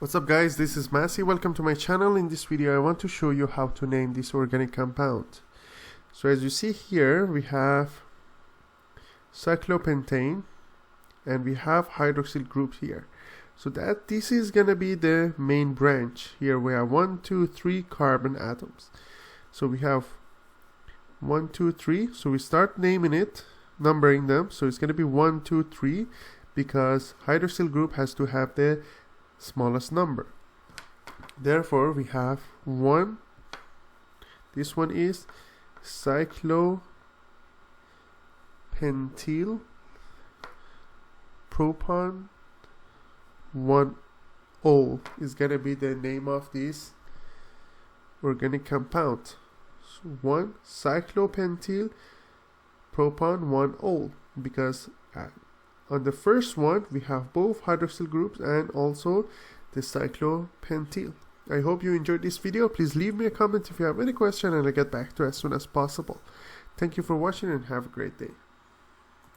What's up guys, this is Masi. Welcome to my channel. In this video I want to show you how to name this organic compound. So as you see here, we have cyclopentane and we have hydroxyl group here. So this is gonna be the main branch. Here we have 1, 2, 3 carbon atoms. So we have 1, 2, 3. So we start naming it, numbering them. So it's gonna be 1, 2, 3 because hydroxyl group has to have the smallest number. Therefore we have 1. This one is cyclopentyl propan 1-ol is gonna be the name of this organic compound. So 1 cyclopentyl propan 1-ol, because on the first one we have both hydroxyl groups and also the cyclopentyl. I hope you enjoyed this video. Please leave me a comment if you have any question and I'll get back to you as soon as possible. Thank you for watching and have a great day.